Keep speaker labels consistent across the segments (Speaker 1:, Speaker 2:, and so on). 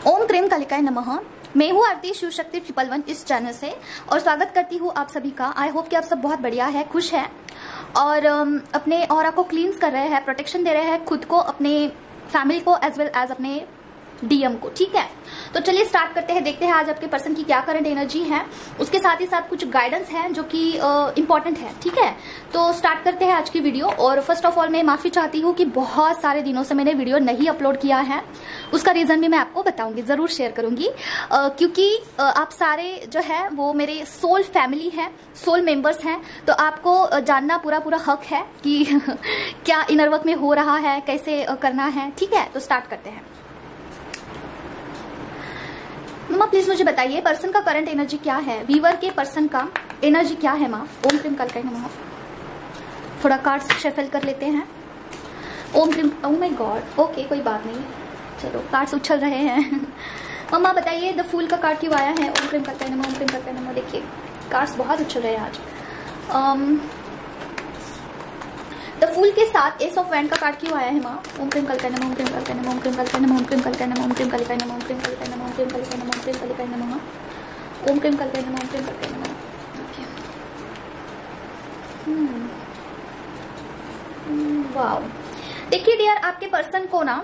Speaker 1: ओम cream कालिकाय नमः। मैं हूँ आरती शिव शक्ति 111 इस चैनल से और स्वागत करती हूँ आप सभी का। आई होप कि आप सब बहुत बढ़िया है, खुश है और अपने ऑरा को क्लींस कर रहे हैं, प्रोटेक्शन दे रहे हैं खुद को, अपने फैमिली को एज वेल एज अपने डीएम को। ठीक है, तो चलिए स्टार्ट करते हैं। देखते हैं आज आपके पर्सन की क्या करंट एनर्जी है, उसके साथ ही साथ कुछ गाइडेंस है जो कि इंपॉर्टेंट है। ठीक है, तो स्टार्ट करते हैं आज की वीडियो। और फर्स्ट ऑफ ऑल मैं माफी चाहती हूँ कि बहुत सारे दिनों से मैंने वीडियो नहीं अपलोड किया है, उसका रीजन भी मैं आपको बताऊंगी, जरूर शेयर करूंगी, क्योंकि आप सारे जो है वो मेरे सोल फैमिली है, सोल मेंबर्स हैं, तो आपको जानना पूरा पूरा हक है कि क्या इनर वर्क में हो रहा है, कैसे करना है। ठीक है, तो स्टार्ट करते हैं। माँ प्लीज मुझे बताइए पर्सन का करंट एनर्जी क्या है, वीवर के पर्सन का एनर्जी क्या है। माँ ओम क्रीम कालिकाय नमः। थोड़ा कार्ड्स शफल कर लेते हैं। ओम क्रीम, ओह माय गॉड, ओके कोई बात नहीं, चलो कार्ड्स उछल रहे हैं। मम्मा बताइए द फूल का कार्ड क्यों आया है। ओम क्रीम कालिकाय नमः, ओम क्रीम कालिकाय नमः। देखिए कार्ड्स बहुत उछल रहे हैं आज। द फूल के साथ एस ऑफ वैंड का कार्ड क्यों आया है माँ। ओम क्रीम कालिकाय नमः, ओम क्रीम कालिकाय नमः, ओम क्रीम कालिकाय नमः, ओम क्रीम कालिकाय नमः, ओम क्रीम कालिकाय नमः, ओम क्रीम कालिकाय नमः, ओम क्रीम कालिकाय नमः, ओम क्रीम कालिकाय नमः, ओम क्रीम कालिकाय नमः, ओम क्रीम कालिकाय नमः। वाओ, देखिए डियर, आपके पर्सन को ना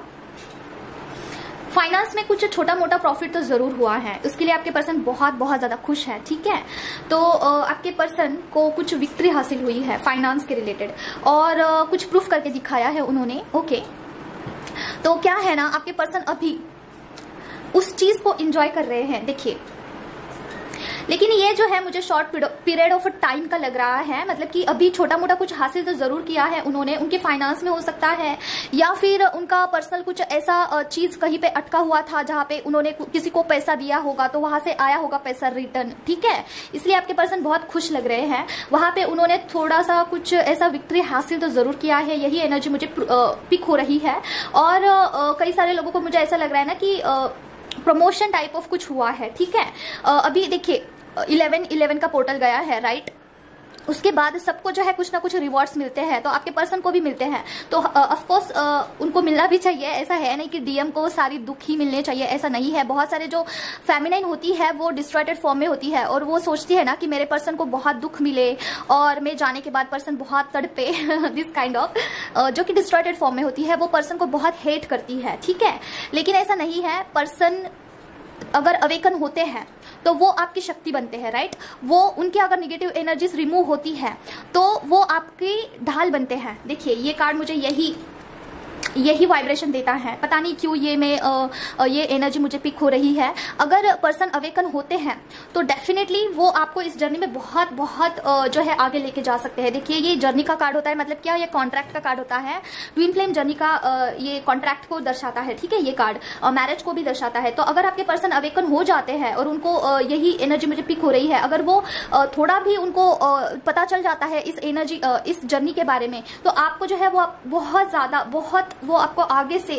Speaker 1: फाइनेंस में कुछ छोटा मोटा प्रॉफिट तो जरूर हुआ है, उसके लिए आपके पर्सन बहुत बहुत ज्यादा खुश है। ठीक है, तो आपके पर्सन को कुछ विक्ट्री हासिल हुई है फाइनेंस के रिलेटेड और कुछ प्रूफ करके दिखाया है उन्होंने। ओके, तो क्या है ना, आपके पर्सन अभी उस चीज को एंजॉय कर रहे हैं। देखिए, लेकिन ये जो है मुझे शॉर्ट पीरियड ऑफ टाइम का लग रहा है, मतलब कि अभी छोटा मोटा कुछ हासिल तो जरूर किया है उन्होंने, उनके फाइनेंस में हो सकता है, या फिर उनका पर्सनल कुछ ऐसा चीज कहीं पे अटका हुआ था जहां पे उन्होंने किसी को पैसा दिया होगा, तो वहां से आया होगा पैसा रिटर्न। ठीक है, इसलिए आपके पर्सन बहुत खुश लग रहे हैं। वहां पे उन्होंने थोड़ा सा कुछ ऐसा विक्ट्री हासिल तो जरूर किया है, यही एनर्जी मुझे पिक हो रही है। और कई सारे लोगों को मुझे ऐसा लग रहा है ना कि प्रमोशन टाइप ऑफ कुछ हुआ है। ठीक है, अभी देखिए 11/11 का पोर्टल गया है, राइट, उसके बाद सबको जो है कुछ ना कुछ रिवॉर्ड्स मिलते हैं, तो आपके पर्सन को भी मिलते हैं, तो ऑफ कोर्स उनको मिलना भी चाहिए। ऐसा है नहीं कि डीएम को सारी दुख ही मिलने चाहिए, ऐसा नहीं है। बहुत सारे जो फेमिनाइन होती है वो डिस्ट्रॉयटेड फॉर्म में होती है और वो सोचती है ना कि मेरे पर्सन को बहुत दुख मिले और मैं जाने के बाद पर्सन बहुत तड़पे दिस काइंड ऑफ, जो कि डिस्ट्रॉयटेड फॉर्म में होती है, वो पर्सन को बहुत हेट करती है। ठीक है, लेकिन ऐसा नहीं है। पर्सन अगर अवेकन होते हैं तो वो आपकी शक्ति बनते हैं, राइट। वो उनके अगर नेगेटिव एनर्जीज रिमूव होती है तो वो आपकी ढाल बनते हैं। देखिए ये कार्ड मुझे यही वाइब्रेशन देता है, पता नहीं क्यों ये एनर्जी मुझे पिक हो रही है। अगर पर्सन अवेकन होते हैं तो डेफिनेटली वो आपको इस जर्नी में बहुत बहुत जो है आगे लेके जा सकते हैं। देखिए ये जर्नी का कार्ड होता है, मतलब क्या, ये कॉन्ट्रैक्ट का कार्ड होता है। ट्विन फ्लेम जर्नी का ये कॉन्ट्रैक्ट को दर्शाता है। ठीक है, ये कार्ड मैरिज को भी दर्शाता है। तो अगर आपके पर्सन अवेकन हो जाते हैं और उनको यही एनर्जी मुझे पिक हो रही है, अगर वो थोड़ा भी उनको पता चल जाता है इस एनर्जी, इस जर्नी के बारे में, तो आपको जो है वो बहुत ज्यादा वो आपको आगे से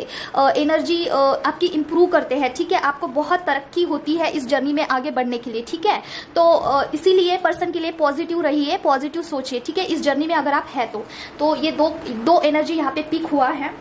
Speaker 1: एनर्जी आपकी इंप्रूव करते हैं। ठीक है, आपको बहुत तरक्की होती है इस जर्नी में आगे बढ़ने के लिए। ठीक है, तो इसीलिए पर्सन के लिए पॉजिटिव रहिए, पॉजिटिव सोचिए। ठीक है, इस जर्नी में अगर आप है तो ये दो एनर्जी यहाँ पे पिक हुआ है।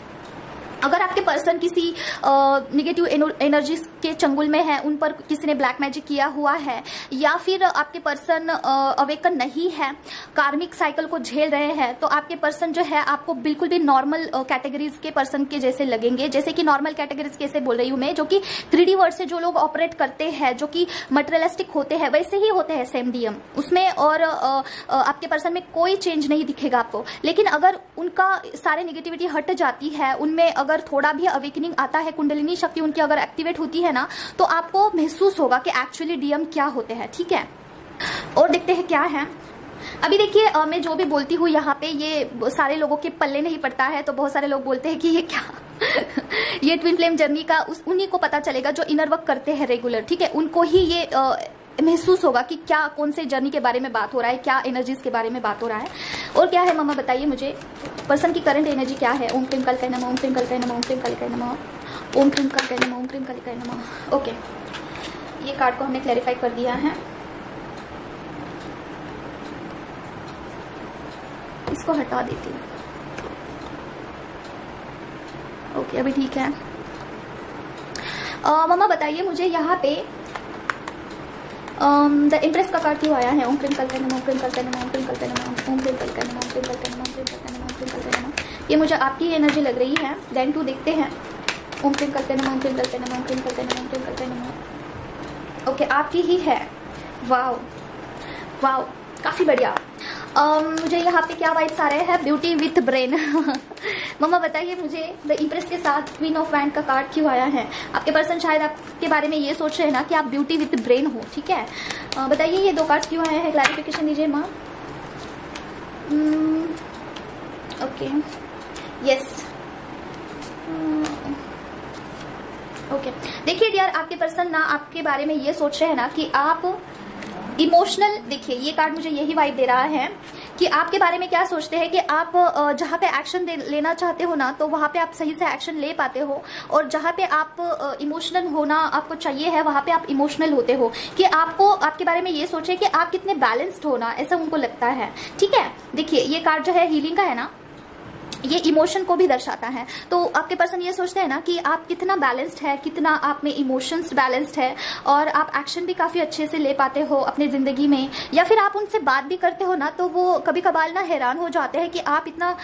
Speaker 1: अगर आपके पर्सन किसी नेगेटिव एनर्जी के चंगुल में है, उन पर किसी ने ब्लैक मैजिक किया हुआ है, या फिर आपके पर्सन अवेकन नहीं है, कार्मिक साइकिल को झेल रहे हैं, तो आपके पर्सन जो है आपको बिल्कुल भी नॉर्मल कैटेगरीज के पर्सन के जैसे लगेंगे। जैसे कि नॉर्मल कैटेगरीज कैसे बोल रही हूँ मैं, जो कि 3D वर्ड से जो लोग ऑपरेट करते हैं, जो कि मटेरियलिस्टिक होते हैं, वैसे ही होते हैं सेम डीएम उसमें। और आपके पर्सन में कोई चेंज नहीं दिखेगा आपको। लेकिन अगर उनका सारे नेगेटिविटी हट जाती है, उनमें अगर थोड़ा भी अवेकनिंग आता है, कुंडलिनी शक्ति उनकी अगर एक्टिवेट होती है ना, तो आपको महसूस होगा कि एक्चुअली डीएम क्या होते हैं। ठीक है, और देखते हैं क्या है। अभी देखिए मैं जो भी बोलती हूँ यहाँ पे, ये सारे लोगों के पल्ले नहीं पड़ता है, तो बहुत सारे लोग बोलते हैं कि ये क्या ये ट्विन फ्लेम जर्नी का उन्हीं को पता चलेगा जो इनर वर्क करते हैं रेगुलर। ठीक है, उनको ही ये महसूस होगा कि क्या, कौन से जर्नी के बारे में बात हो रहा है, क्या एनर्जीज के बारे में बात हो रहा है। और क्या है मम्मा बताइए मुझे, पर्सन की करंट एनर्जी क्या है। ओम क्रीम कालिकाय नमः, ओम क्रीम कालिकाय नमः, ओम क्रीम कालिकाय नमः, ओम क्रीम कालिकाय नमः, ओम क्रीम कालिकाय नमः। ओके, ये कार्ड को हमने क्लैरिफाई कर दिया है, इसको हटा देती हूँ। ओके, अभी ठीक है। मम्मा बताइए मुझे यहाँ पे द इम्प्रेस का कार्ड क्यों आया है? ओम क्रीम कल्पे नमः, ओम क्रीम कल्पे नमः, ओम क्रीम कल्पे नमः, ओम क्रीम कल्पे नमः, ओम क्रीम कल्पे नमः, ओम क्रीम कल्पे नमः, ओम क्रीम कल्पे नमः। ये मुझे आपकी एनर्जी लग रही है। देन 2 देखते हैं। ओम क्रीम कल्पे नमः, ओम क्रीम कल्पे नमः, ओम क्रीम कल्पे नमः, ओम क्रीम कल्पे नमः। ओके, आपकी ही है। वाओ वाओ, काफी बढ़िया। मुझे यहाँ पे क्या वाइब्स आ रहे हैं? Beauty with brain. मम्मा बताइए मुझे द इम्प्रेस के साथ क्वीन ऑफ वैंड का कार्ड क्यों आया है? आपके पर्सन शायद आपके बारे में ये सोच रहे हैं ना कि आप ब्यूटी विथ ब्रेन हो, ठीक है। बताइए ये 2 कार्ड्स क्यों आए हैं, क्लैरिफिकेशन दीजिए माँ। Okay, yes, okay. देखिए डियर, आपके पर्सन ना आपके बारे में ये सोच रहे हैं ना कि आप इमोशनल, देखिए ये कार्ड मुझे यही वाइब दे रहा है कि आपके बारे में क्या सोचते हैं कि आप जहाँ पे एक्शन लेना चाहते हो ना, तो वहाँ पे आप सही से एक्शन ले पाते हो, और जहाँ पे आप इमोशनल होना आपको चाहिए है वहाँ पे आप इमोशनल होते हो। कि आपको आपके बारे में ये सोचे कि आप कितने बैलेंस्ड हो ना, ऐसा उनको लगता है, ठीक है। देखिए ये कार्ड जो है हीलिंग का है ना, ये इमोशन को भी दर्शाता है। तो आपके पर्सन ये सोचते हैं ना कि आप कितना बैलेंस्ड है, कितना आप में इमोशंस बैलेंस्ड है, और आप एक्शन भी काफी अच्छे से ले पाते हो अपने जिंदगी में, या फिर आप उनसे बात भी करते हो ना, तो वो कभी कभार ना हैरान हो जाते हैं कि आप इतना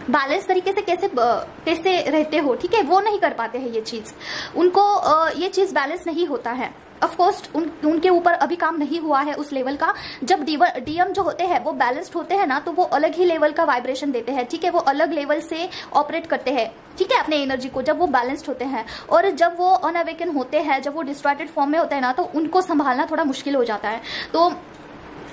Speaker 1: बैलेंस तरीके से कैसे रहते हो, ठीक है। वो नहीं कर पाते हैं ये चीज, उनको ये चीज बैलेंस नहीं होता है। ऑफ कोर्स उनके ऊपर अभी काम नहीं हुआ है उस लेवल का। जब डीएम जो होते हैं वो बैलेंस्ड होते हैं ना, तो वो अलग ही लेवल का वाइब्रेशन देते हैं, ठीक है। वो अलग लेवल से ऑपरेट करते हैं, ठीक है, अपने एनर्जी को, जब वो बैलेंस्ड होते हैं। और जब वो अनअवेकन होते हैं, जब वो डिस्ट्रैक्टेड फॉर्म में होते हैं ना, तो उनको संभालना थोड़ा मुश्किल हो जाता है। तो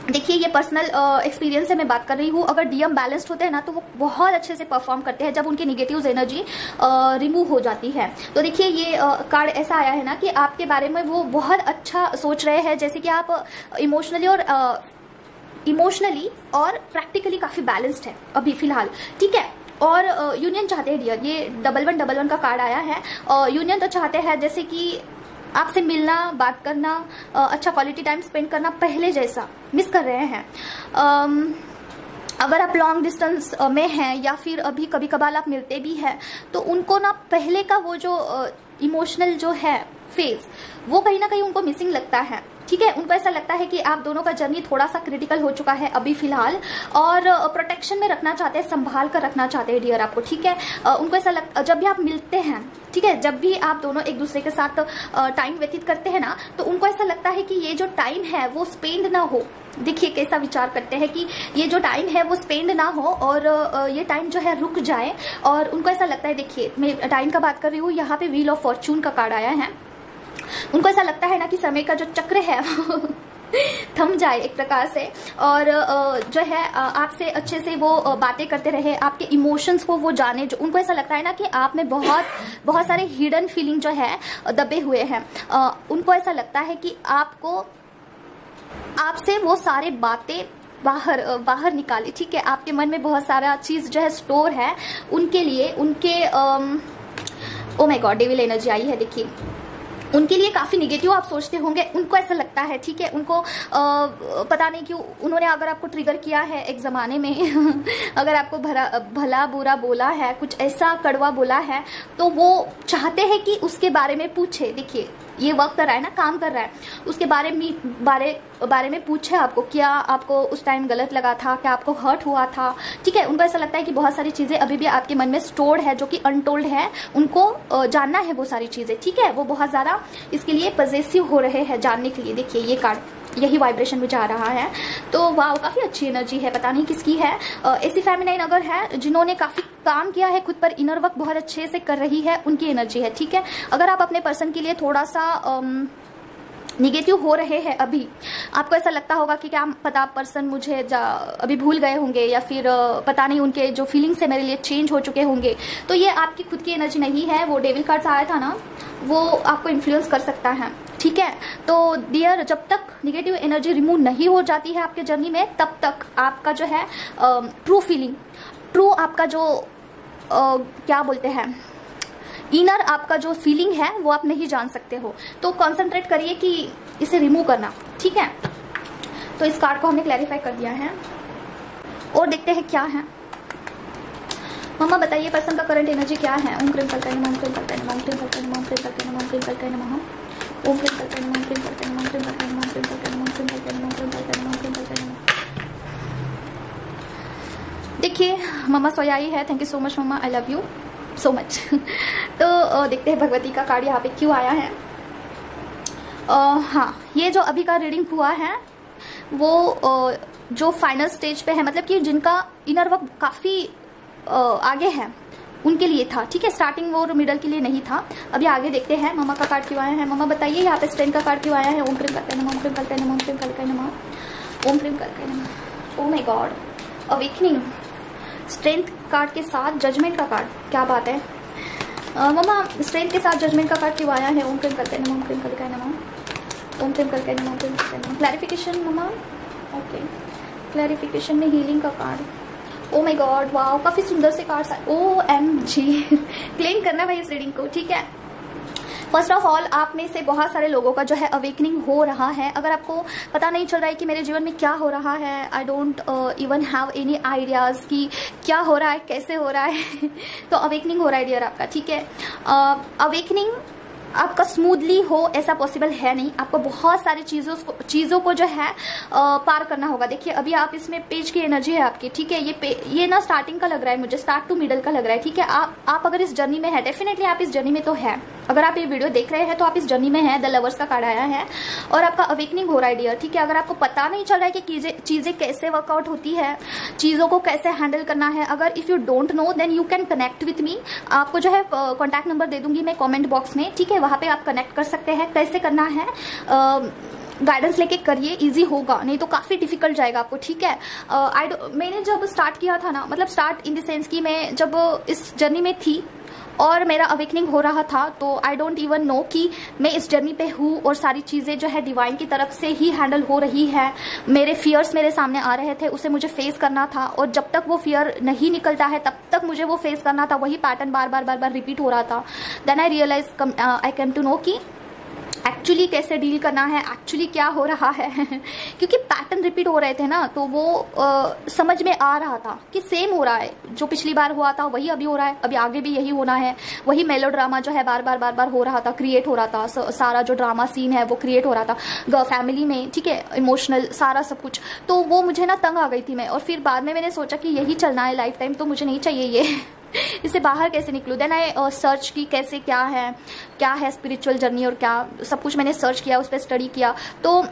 Speaker 1: देखिए ये पर्सनल एक्सपीरियंस से मैं बात कर रही हूँ। अगर डीएम बैलेंस्ड होते हैं ना, तो वो बहुत अच्छे से परफॉर्म करते हैं जब उनकी नेगेटिव एनर्जी रिमूव हो जाती है। तो देखिए ये कार्ड ऐसा आया है ना कि आपके बारे में वो बहुत अच्छा सोच रहे हैं, जैसे कि आप इमोशनली और प्रैक्टिकली काफी बैलेंस्ड है अभी फिलहाल, ठीक है। और यूनियन चाहते हैं डियर, ये 1111 का कार्ड आया है। यूनियन तो चाहते हैं, जैसे कि आपसे मिलना, बात करना, अच्छा क्वालिटी टाइम स्पेंड करना पहले जैसा मिस कर रहे हैं। अगर आप लॉन्ग डिस्टेंस में हैं या फिर अभी कभी कभार आप मिलते भी हैं, तो उनको ना पहले का वो जो इमोशनल जो है फेज, वो कहीं ना कहीं उनको मिसिंग लगता है, ठीक है। उनको ऐसा लगता है कि आप दोनों का जर्नी थोड़ा सा क्रिटिकल हो चुका है अभी फिलहाल, और प्रोटेक्शन में रखना चाहते हैं, संभाल कर रखना चाहते हैं डियर आपको, ठीक है। उनको ऐसा लगता, जब भी आप मिलते हैं, ठीक है, जब भी आप दोनों एक दूसरे के साथ टाइम व्यतीत करते हैं ना, तो उनको ऐसा लगता है कि ये जो टाइम है वो स्पेंड ना हो। देखिए कैसा विचार करते हैं कि ये जो टाइम है वो स्पेंड ना हो, और ये टाइम जो है रुक जाए। और उनको ऐसा लगता है, देखिए मैं टाइम का बात कर रही हूँ, यहाँ पे व्हील ऑफ फॉर्चून का कार्ड आया है। उनको ऐसा लगता है ना कि समय का जो चक्र है थम जाए एक प्रकार से, और जो है आपसे अच्छे से वो बातें करते रहे, आपके इमोशंस को वो जाने। जो उनको ऐसा लगता है ना कि आप में बहुत सारे हिडन फीलिंग जो है दबे हुए हैं। उनको ऐसा लगता है कि आपसे वो सारे बातें बाहर निकाले, ठीक है। आपके मन में बहुत सारा चीज जो है स्टोर है उनके लिए, उनके oh my God, devil energy आई है। देखिए उनके लिए काफी निगेटिव आप सोचते होंगे, उनको ऐसा लगता है, ठीक है। उनको पता नहीं क्यों उन्होंने अगर आपको ट्रिगर किया है एक जमाने में अगर आपको भला बुरा बोला है, कुछ ऐसा कड़वा बोला है, तो वो चाहते हैं कि उसके बारे में पूछे। देखिए ये वर्क कर रहा है ना, काम कर रहा है, उसके बारे में पूछे आपको, क्या आपको उस टाइम गलत लगा था, क्या आपको हर्ट हुआ था, ठीक है। उनको ऐसा लगता है कि बहुत सारी चीजें अभी भी आपके मन में स्टोर्ड है जो कि अनटोल्ड है, उनको जानना है वो सारी चीजें, ठीक है। वो बहुत ज्यादा इसके लिए पजेसिव हो रहे हैं जानने के लिए। देखिए ये कार्ड यही वाइब्रेशन मुझे आ रहा है। तो वाह, काफी अच्छी एनर्जी है, पता नहीं किसकी है। ऐसी फेमिनाइन अगर है जिन्होंने काफी काम किया है खुद पर, इनर वर्क बहुत अच्छे से कर रही है, उनकी एनर्जी है, ठीक है। अगर आप अपने पर्सन के लिए थोड़ा सा निगेटिव हो रहे हैं अभी, आपको ऐसा लगता होगा कि क्या पता पर्सन मुझे अभी भूल गए होंगे, या फिर पता नहीं उनके जो फीलिंग्स है मेरे लिए चेंज हो चुके होंगे, तो ये आपकी खुद की एनर्जी नहीं है। वो डेविल कार्ड आया था ना, वो आपको इन्फ्लुएंस कर सकता है, ठीक है। तो डियर, जब तक नेगेटिव एनर्जी रिमूव नहीं हो जाती है आपके जर्नी में, तब तक आपका जो है ट्रू फीलिंग, ट्रू आपका जो क्या बोलते हैं, इनर आपका जो फीलिंग है वो आप नहीं जान सकते हो। तो कॉन्सेंट्रेट करिए कि इसे रिमूव करना, ठीक है। तो इस कार्ड को हमने क्लैरिफाई कर दिया है, और देखते हैं क्या है। मम्मा बताइए पर्सन का करंट एनर्जी क्या है। ओम क्रीम करके नमः, ओम क्रीम करके नमः, ओम क्रीम करके नमः, ओम क्रीम करके नमः, ओम क्रीम करके नमः, ओम क्रीम करके नमः, ओम क्रीम करके नमः, ओम क्रीम करके नमः, ओम क्रीम करके नमः, ओम क्रीम करके नमः, ओम क्रीम करके नमः, ओम क्रीम करके नमः। देखिए मम्मा सोयाई है, थैंक यू सो मच मम्मा, I love you so much. तो देखते हैं भगवती का कार्ड यहाँ पे क्यों आया है। हाँ, ये जो अभी का रीडिंग हुआ है वो जो फाइनल स्टेज पे है, मतलब कि जिनका इनर वर्क काफी आगे है उनके लिए था, ठीक है। स्टार्टिंग और मिडल के लिए नहीं था। अभी आगे देखते हैं मम्मा का कार्ड क्यों आया है। मम्मा बताइए यहाँ पे स्ट्रेंथ का कार्ड क्यों आया है। ओम क्रीम करके नमः, ओम क्रीम करके नमः, ओम क्रीम करके नमः, ओम क्रीम करके नमः। ओह my God, awakening, strength card के साथ जजमेंट का कार्ड, क्या बात है। मम्मा स्ट्रेंथ के साथ जजमेंट का कार्ड क्यों आया है। ओम क्रीम करके नमः, ओम क्रीम करके नमः, ओम क्रीम करके नमः, ओम क्रीम करके नमः। क्लैरिफिकेशन मम्मा, ओके, क्लैरिफिकेशन में हीलिंग का card. O my God, wow, काफी सुंदर से कार्ड्स आए। OMG, क्लेम करना भाई इस रीडिंग को, ठीक है। फर्स्ट ऑफ ऑल, आप में से बहुत सारे लोगों का जो है अवेकनिंग हो रहा है। अगर आपको पता नहीं चल रहा है कि मेरे जीवन में क्या हो रहा है, I don't even have any ideas कि क्या हो रहा है, कैसे हो रहा है तो अवेकनिंग हो रहा है डियर आपका, ठीक है। अवेकनिंग आपका स्मूथली हो ऐसा पॉसिबल है नहीं, आपको बहुत सारी चीजों को जो है पार करना होगा। देखिए अभी आप इसमें पेज की एनर्जी है आपकी, ठीक है। ये ना स्टार्टिंग का लग रहा है मुझे, स्टार्ट टू मिडल का लग रहा है, ठीक है। आप अगर इस जर्नी में है, डेफिनेटली आप इस जर्नी में तो है। अगर आप ये वीडियो देख रहे हैं तो आप इस जर्नी में हैं। द लवर्स का कार्ड आया है और आपका अवेकनिंग हो रहा है डियर, ठीक है। अगर आपको पता नहीं चल रहा है कि चीजें कैसे वर्कआउट होती है, चीजों को कैसे हैंडल करना है, अगर if you don't know then you can connect with me. आपको जो है कॉन्टैक्ट नंबर दे दूंगी मैं कॉमेंट बॉक्स में, ठीक है। वहां पे आप कनेक्ट कर सकते हैं। कैसे करना है गाइडेंस लेके करिए, इजी होगा, नहीं तो काफी डिफिकल्ट जाएगा आपको, ठीक है। मैंने जब स्टार्ट किया था ना, मतलब स्टार्ट इन द सेंस कि मैं जब इस जर्नी में थी और मेरा अवेकनिंग हो रहा था, तो आई डोंट इवन नो कि मैं इस जर्नी पे हूँ और सारी चीजें जो है डिवाइन की तरफ से ही हैंडल हो रही है। मेरे फियर्स मेरे सामने आ रहे थे, उसे मुझे फेस करना था और जब तक वो फियर नहीं निकलता है तब तक मुझे वो फेस करना था। वही पैटर्न बार बार रिपीट हो रहा था। Then I realize, I came to know कि एक्चुअली कैसे डील करना है, एक्चुअली क्या हो रहा है क्योंकि पैटर्न रिपीट हो रहे थे ना, तो वो समझ में आ रहा था कि सेम हो रहा है। जो पिछली बार हुआ था वही अभी हो रहा है, अभी आगे भी यही होना है। वही मेलो ड्रामा जो है बार बार हो रहा था, क्रिएट हो रहा था। सारा जो ड्रामा सीन है वो क्रिएट हो रहा था फैमिली में, ठीक है, इमोशनल सारा सब कुछ। तो वो मुझे ना तंग आ गई थी मैं, और फिर बाद में मैंने सोचा कि यही चलना है लाइफ टाइम, तो मुझे नहीं चाहिए ये इससे बाहर कैसे निकलूं। देन आई सर्च की कैसे क्या है स्पिरिचुअल जर्नी, और क्या सब कुछ मैंने सर्च किया, उस पर स्टडी किया। तो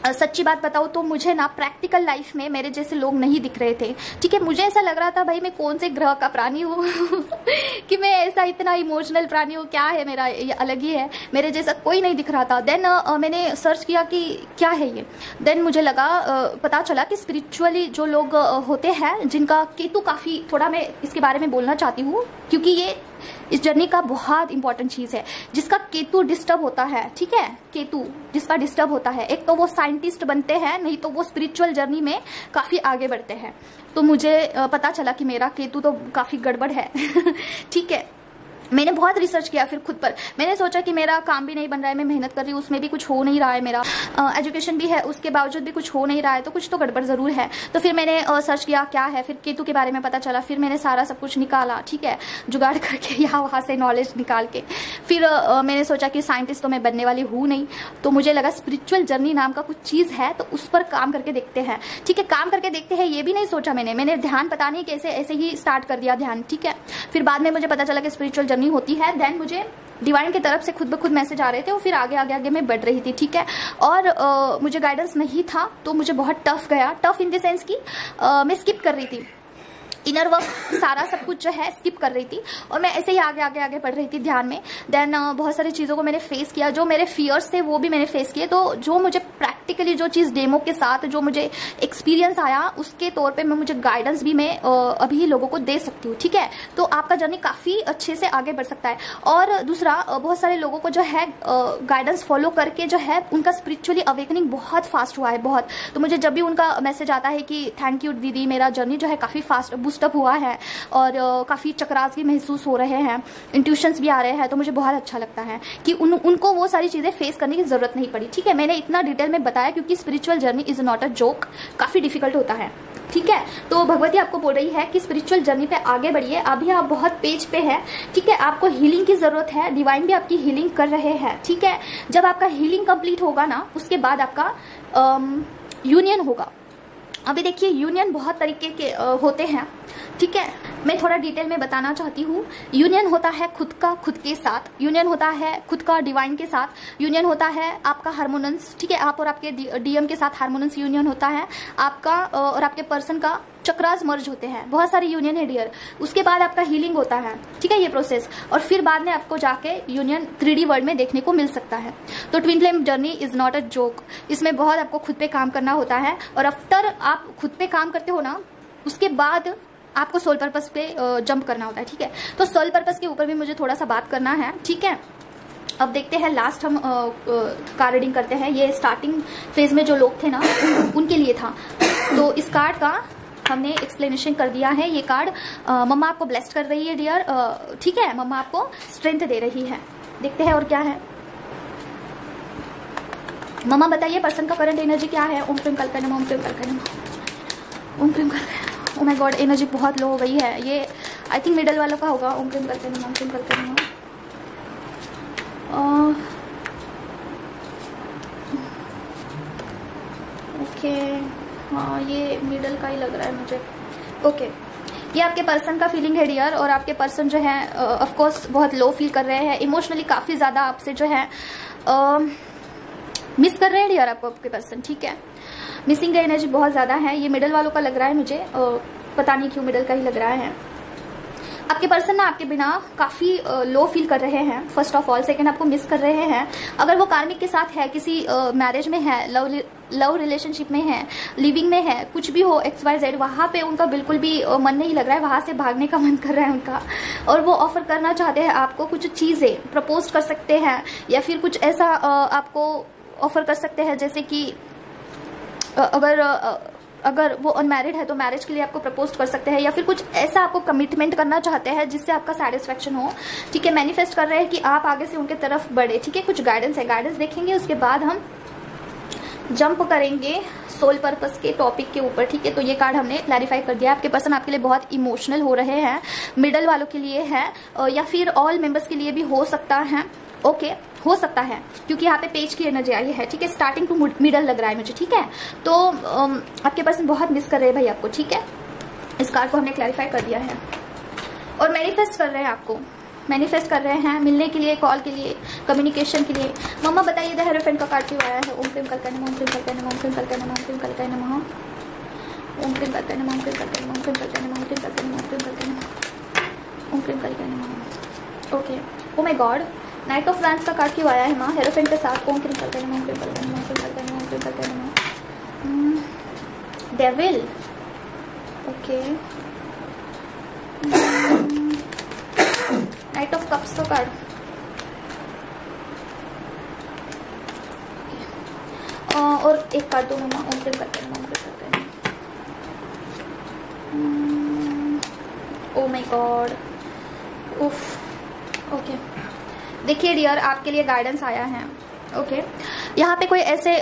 Speaker 1: सच्ची बात बताऊं तो मुझे ना प्रैक्टिकल लाइफ में मेरे जैसे लोग नहीं दिख रहे थे, ठीक है। मुझे ऐसा लग रहा था भाई मैं कौन से ग्रह का प्राणी हूँ कि मैं ऐसा इतना इमोशनल प्राणी हूँ, क्या है मेरा, ये अलग ही है, मेरे जैसा कोई नहीं दिख रहा था। देन मैंने सर्च किया कि क्या है ये। देन मुझे लगा, पता चला कि स्पिरिचुअली जो लोग होते हैं जिनका केतु काफी, थोड़ा मैं इसके बारे में बोलना चाहती हूँ क्योंकि ये इस जर्नी का बहुत इंपॉर्टेंट चीज है। जिसका केतु डिस्टर्ब होता है, ठीक है, केतु जिसका डिस्टर्ब होता है, एक तो वो साइंटिस्ट बनते हैं, नहीं तो वो स्पिरिचुअल जर्नी में काफी आगे बढ़ते हैं। तो मुझे पता चला कि मेरा केतु तो काफी गड़बड़ है ठीक है। मैंने बहुत रिसर्च किया फिर खुद पर। मैंने सोचा कि मेरा काम भी नहीं बन रहा है, मैं मेहनत कर रही हूँ उसमें भी कुछ हो नहीं रहा है, मेरा एजुकेशन भी है उसके बावजूद भी कुछ हो नहीं रहा है, तो कुछ तो गड़बड़ जरूर है। तो फिर मैंने सर्च किया क्या है, फिर केतु के बारे में पता चला, फिर मैंने सारा सब कुछ निकाला, ठीक है, जुगाड़ करके यहाँ वहाँ से नॉलेज निकाल के। फिर मैंने सोचा कि साइंटिस्ट तो मैं बनने वाली हूँ नहीं, तो मुझे लगा स्पिरिचुअल जर्नी नाम का कुछ चीज है, तो उस पर काम करके देखते हैं, ठीक है। काम करके देखते हैं ये भी नहीं सोचा मैंने ध्यान पता नहीं कैसे ऐसे ही स्टार्ट कर दिया ध्यान, ठीक है। फिर बाद में मुझे पता चला कि स्पिरिचुअल जर्नी होती है। देन मुझे डिवाइन की तरफ से खुद ब खुद मैसेज आ रहे थे और फिर आगे मैं बढ़ रही थी, ठीक है। और मुझे गाइडेंस नहीं था तो मुझे बहुत टफ गया। टफ इन द सेंस कि मैं स्किप कर रही थी, इनर वर्क सारा सब कुछ जो है स्किप कर रही थी और मैं ऐसे ही आगे बढ़ रही थी ध्यान में। देन बहुत सारी चीज़ों को मैंने फेस किया, जो मेरे फियर्स थे वो भी मैंने फेस किए। तो जो मुझे प्रैक्टिकली जो चीज़ डेमो के साथ जो मुझे एक्सपीरियंस आया उसके तौर पे मुझे गाइडेंस भी मैं अभी लोगों को दे सकती हूँ, ठीक है। तो आपका जर्नी काफ़ी अच्छे से आगे बढ़ सकता है। और दूसरा, बहुत सारे लोगों को जो है गाइडेंस फॉलो करके जो है उनका स्पिरिचुअली अवेकनिंग बहुत फास्ट हुआ है, बहुत। तो मुझे जब भी उनका मैसेज आता है कि थैंक यू दीदी, मेरा जर्नी जो है काफ़ी फास्ट बूस्टअप हुआ है और काफ़ी चक्रास भी महसूस हो रहे हैं, इंट्यूशंस भी आ रहे हैं, तो मुझे बहुत अच्छा लगता है कि उनको वो सारी चीज़ें फेस करने की ज़रूरत नहीं पड़ी, ठीक है। मैंने इतना डिटेल में बता होता है, क्योंकि spiritual journey is not a joke, काफी डिफिकल्ट होता है, ठीक है। तो भगवती आपको बोल रही है कि स्पिरिचुअल जर्नी पे आगे बढ़िए, अभी आप बहुत पेज पे है, ठीक है। आपको हीलिंग की जरूरत है, डिवाइन भी आपकी हीलिंग कर रहे हैं, ठीक है। जब आपका हीलिंग कंप्लीट होगा ना, उसके बाद आपका यूनियन होगा। अभी देखिए यूनियन बहुत तरीके के होते हैं, ठीक है। मैं थोड़ा डिटेल में बताना चाहती हूँ। यूनियन होता है खुद का खुद के साथ, यूनियन होता है खुद का डिवाइन के साथ, यूनियन होता है आपका हार्मोनेंस, ठीक है। आप और आपके डीएम के साथ हार्मोनेंस यूनियन होता है, आपका और आपके पर्सन का चक्रास मर्ज होते हैं, बहुत सारे यूनियन है डियर। उसके बाद आपका हीलिंग होता है, ठीक है, ये प्रोसेस, और फिर बाद में आपको जाके यूनियन 3D वर्ल्ड में देखने को मिल सकता है। तो twin flame journey is not a joke, इसमें बहुत आपको खुद पे काम करना होता है, और आफ्टर आप खुद पे काम करते हो ना, उसके बाद आपको सोल पर्पस पे जंप करना होता है, ठीक है। तो सोल पर्पस के ऊपर भी मुझे थोड़ा सा बात करना है, ठीक है। अब देखते हैं, लास्ट हम कार्ड रीडिंग करते हैं। ये स्टार्टिंग फेज में जो लोग थे ना, उनके लिए था। तो इस कार्ड का हमने एक्सप्लेनेशन कर दिया है। ये कार्ड मम्मा आपको ब्लेस्ड कर रही है डियर, ठीक है। मम्मा आपको स्ट्रेंथ दे रही है। देखते हैं और क्या है। मम्मा बताइए पर्सन का करंट एनर्जी क्या है। ओम प्रेम कल्पना नमः, ओम प्रेम कल्पना नमः, ओम प्रेम कल्पना। ओ माय गॉड, एनर्जी बहुत लो हो गई है। ये आई थिंक मिडल वालों का होगा। ओम प्रेम कल्पना नमः, ओम प्रेम कल्पना नमः। ओके, हाँ ये मिडल का ही लग रहा है मुझे। ओके, ये आपके पर्सन का फीलिंग है डियर, और आपके पर्सन जो है ऑफ कोर्स बहुत लो फील कर रहे हैं, इमोशनली काफी ज्यादा आपसे जो है मिस कर रहे हैं डियर, आपके पर्सन, ठीक है। मिसिंग का एनर्जी बहुत ज्यादा है। ये मिडल वालों का लग रहा है मुझे, पता नहीं क्यों मिडल का ही लग रहा है। आपके पर्सन ना आपके बिना काफी लो फील कर रहे हैं, फर्स्ट ऑफ ऑल। सेकंड, आपको मिस कर रहे हैं। अगर वो कार्मिक के साथ है, किसी मैरिज में है, लव रिलेशनशिप में है, लिविंग में है, कुछ भी हो XYZ, वहां पे उनका बिल्कुल भी मन नहीं लग रहा है, वहां से भागने का मन कर रहा है उनका। और वो ऑफर करना चाहते हैं आपको कुछ चीजें, प्रपोज कर सकते हैं, या फिर कुछ ऐसा आपको ऑफर कर सकते हैं, जैसे कि अगर वो अनमैरिड है तो मैरिज के लिए आपको प्रपोज कर सकते हैं, या फिर कुछ ऐसा आपको कमिटमेंट करना चाहते हैं जिससे आपका सेटिस्फेक्शन हो, ठीक है। मैनिफेस्ट कर रहे हैं कि आप आगे से उनके तरफ बढ़े, ठीक है। कुछ गाइडेंस है, गाइडेंस देखेंगे, उसके बाद हम जंप करेंगे सोल पर्पस के टॉपिक के ऊपर, ठीक है। तो ये कार्ड हमने क्लैरिफाई कर दिया। आपके पर्सन आपके लिए बहुत इमोशनल हो रहे हैं, मिडल वालों के लिए है, या फिर ऑल मेंबर्स के लिए भी हो सकता है, ओके, हो सकता है, क्योंकि यहाँ पे पेज की एनर्जी आई है, ठीक है। स्टार्टिंग टू मिडल लग रहा है मुझे, ठीक है। तो आपके पर्सन बहुत मिस कर रहे हैं भाई आपको, ठीक है। इस कार्ड को हमने क्लैरिफाई कर दिया है, और मैनिफेस्ट कर रहे हैं आपको, मैनिफेस्ट कर रहे हैं मिलने के लिए, कॉल के लिए, कम्युनिकेशन के लिए। मम्मा बताइए द हेरोफेंट का कार्ड क्यों आया है। ओम प्रेम कल्पना नमः, ओम प्रेम कल्पना नमः, ओम प्रेम कल्पना नमः, ओम प्रेम कल्पना नमः, ओम प्रेम कल्पना नमः, ओम प्रेम कल्पना नमः, ओम प्रेम कल्पना नमः, ओम प्रेम कल्पना नमः, ओम प्रेम कल्पना नमः, ओम प्रेम कल्पना नमः। Okay, O my God, night of France का कार्ड क्यों आया है माँ हेरोफेंट के साथ। ओम प्रेम कल्पना नमः, ओम प्रेम कल्पना नमः, ओम प्रेम कल्पना नमः, ओम प्रेम कल्पना नमः। Devil, okay. Night of cups का कार्ड, और एक कार्ड दो मम्मा। ओम प्रेम कल्पना नमः, ओम प्रेम कल्पना नमः। ओ माय गॉड, उफ, ओके। देखिए डियर, आपके लिए गाइडेंस आया है, ओके। यहाँ पे कोई ऐसे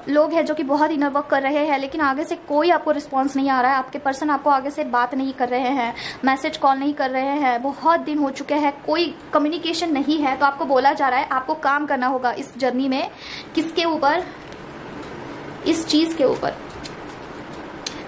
Speaker 1: लोग हैं जो कि बहुत इनर वर्क कर रहे हैं, लेकिन आगे से कोई आपको रिस्पांस नहीं आ रहा है। आपके पर्सन आपको आगे से बात नहीं कर रहे हैं, मैसेज कॉल नहीं कर रहे हैं, बहुत दिन हो चुके हैं, कोई कम्युनिकेशन नहीं है। तो आपको बोला जा रहा है आपको काम करना होगा इस जर्नी में। किसके ऊपर? इस चीज के ऊपर,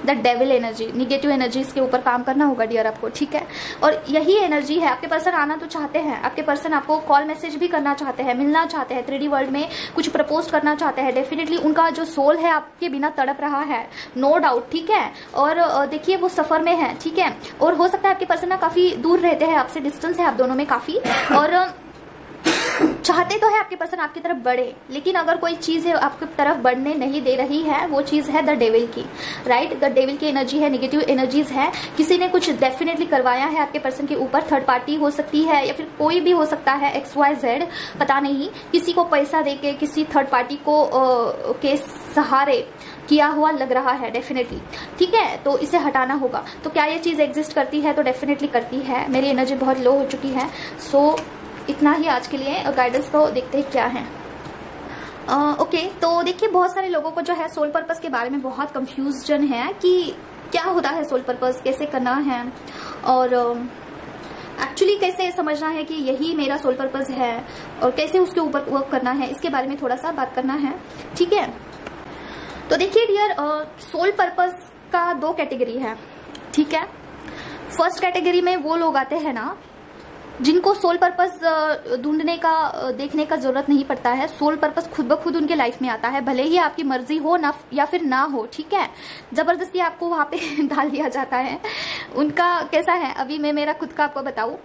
Speaker 1: the devil energy, negative energies के ऊपर काम करना होगा डियर आपको, ठीक है। और यही एनर्जी है, आपके पर्सन आना तो चाहते हैं, आपके पर्सन आपको कॉल मैसेज भी करना चाहते हैं, मिलना चाहते हैं, 3D वर्ल्ड में कुछ प्रपोज करना चाहते हैं। डेफिनेटली उनका जो सोल है आपके बिना तड़प रहा है, नो डाउट, ठीक है। और देखिए वो सफर में है, ठीक है। और हो सकता है आपके पर्सन ना काफी दूर रहते हैं आपसे, डिस्टेंस है आप दोनों में काफी, और चाहते तो है आपके पर्सन आपकी तरफ बढ़े, लेकिन अगर कोई चीज है आपकी तरफ बढ़ने नहीं दे रही है, वो चीज है द डेविल की, राइट। द डेविल की एनर्जी है, नेगेटिव एनर्जीज है। किसी ने कुछ डेफिनेटली करवाया है आपके पर्सन के ऊपर, थर्ड पार्टी हो सकती है, या फिर कोई भी हो सकता है, XYZ, पता नहीं। किसी को पैसा देके किसी थर्ड पार्टी को के सहारे किया हुआ लग रहा है डेफिनेटली, ठीक है। तो इसे हटाना होगा। तो क्या ये चीज एग्जिस्ट करती है? तो डेफिनेटली करती है। मेरी एनर्जी बहुत लो हो चुकी है, सो इतना ही आज के लिए। गाइडेंस को देखते हैं क्या है। ओके, तो देखिए बहुत सारे लोगों को जो है सोल पर्पस के बारे में बहुत कंफ्यूजन है कि क्या होता है सोल पर्पस, कैसे करना है और एक्चुअली कैसे समझना है कि यही मेरा सोल पर्पस है और कैसे उसके ऊपर वर्क करना है, इसके बारे में थोड़ा सा बात करना है, ठीक है। तो देखिए डियर, सोल पर्पस का 2 कैटेगरी है, ठीक है। फर्स्ट कैटेगरी में वो लोग आते हैं ना जिनको सोल पर्पस ढूंढने का, देखने का जरूरत नहीं पड़ता है। सोल पर्पस खुद ब खुद उनके लाइफ में आता है, भले ही आपकी मर्जी हो ना या फिर ना हो, ठीक है। जबरदस्ती आपको वहां पे डाल दिया जाता है। उनका कैसा है, अभी मैं मेरा खुद का आपको बताऊं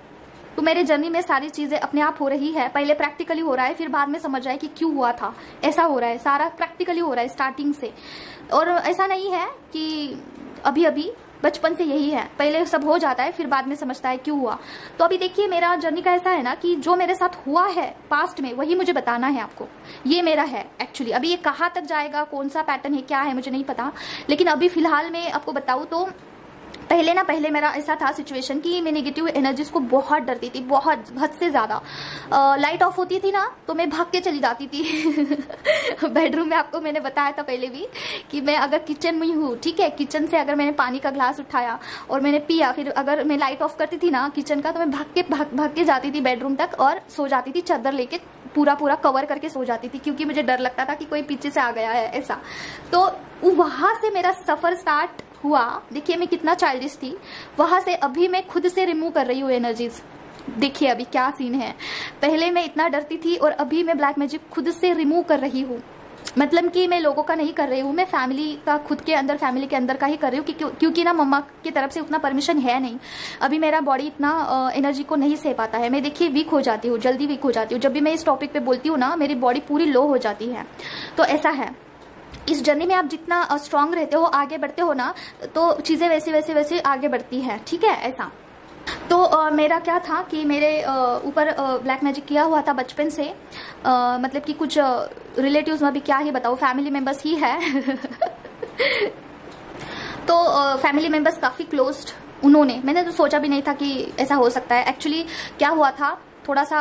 Speaker 1: तो मेरे जर्नी में सारी चीजें अपने आप हो रही है। पहले प्रैक्टिकली हो रहा है, फिर बाद में समझ आए कि क्यों हुआ था, ऐसा हो रहा है। सारा प्रैक्टिकली हो रहा है स्टार्टिंग से, और ऐसा नहीं है कि अभी अभी, बचपन से यही है। पहले सब हो जाता है, फिर बाद में समझता है क्यों हुआ। तो अभी देखिए मेरा जर्नी का ऐसा है ना कि जो मेरे साथ हुआ है पास्ट में वही मुझे बताना है आपको, ये मेरा है एक्चुअली। अभी ये कहाँ तक जाएगा, कौन सा पैटर्न है, क्या है, मुझे नहीं पता, लेकिन अभी फिलहाल मैं आपको बताऊं तो पहले मेरा ऐसा था सिचुएशन कि मैं नेगेटिव एनर्जीज को बहुत डरती थी, बहुत हद से ज्यादा। लाइट ऑफ होती थी ना तो मैं भाग के चली जाती थी बेडरूम में। आपको मैंने बताया था पहले भी कि मैं अगर किचन में हूँ, ठीक है, किचन से अगर मैंने पानी का ग्लास उठाया और मैंने पिया, फिर अगर मैं लाइट ऑफ करती थी ना किचन का, तो मैं भाग के जाती थी बेडरूम तक और सो जाती थी, चादर लेके पूरा कवर करके सो जाती थी, क्योंकि मुझे डर लगता था कि कोई पीछे से आ गया है ऐसा। तो वहां से मेरा सफर स्टार्ट हुआ। देखिए मैं कितना चाइल्डिश थी, वहां से अभी मैं खुद से रिमूव कर रही हूँ एनर्जीज। देखिए अभी क्या सीन है, पहले मैं इतना डरती थी और अभी मैं ब्लैक मैजिक खुद से रिमूव कर रही हूँ। मतलब कि मैं लोगों का नहीं कर रही हूँ, मैं फैमिली का, खुद के अंदर, फैमिली के अंदर का ही कर रही हूँ, क्योंकि ना मम्मा की तरफ से उतना परमिशन है नहीं। अभी मेरा बॉडी इतना एनर्जी को नहीं सह पाता है। मैं देखिए वीक हो जाती हूँ, जल्दी वीक हो जाती हूँ। जब भी मैं इस टॉपिक पे बोलती हूँ ना मेरी बॉडी पूरी लो हो जाती है। तो ऐसा है, इस जर्नी में आप जितना स्ट्रांग रहते हो, आगे बढ़ते हो ना, तो चीजें वैसे आगे बढ़ती है, ठीक है। ऐसा तो मेरा क्या था कि मेरे ऊपर ब्लैक मैजिक किया हुआ था बचपन से। मतलब कि कुछ रिलेटिव्स में भी क्या ही बताओ, फैमिली मेंबर्स ही है तो फैमिली मेंबर्स काफी क्लोज्ड उन्होंने, मैंने तो सोचा भी नहीं था कि ऐसा हो सकता है। एक्चुअली क्या हुआ था, थोड़ा सा